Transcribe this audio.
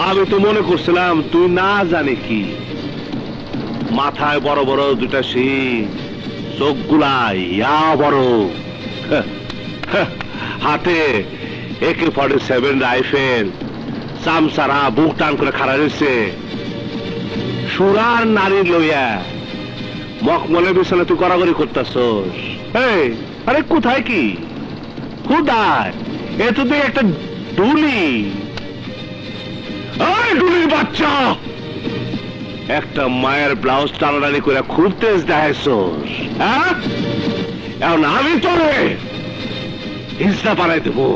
আমি তো মনে করছিলাম তুই না জানি কি, মাথায় বড় বড় দুটা শিং, চোখগুলাই ইয়া বড়, হাতে AK-47 রাইফেল, চামচারা বুক টান করে খাড়া রয়েছে, সুরার নারী লইয়া মখমলের বিছানা তুই গড়াগড়ি করতেছস। আরে কোথায় কি কোথায়? এ তো তুই একটা ডুলি, ডুলির বাচ্চা, একটা মায়ের ব্লাউজ টানাটানি করে খুব তেজ দেখাইছস। হ্যাঁ, এখন আমি তোরে হিংসা বানাই দেবো।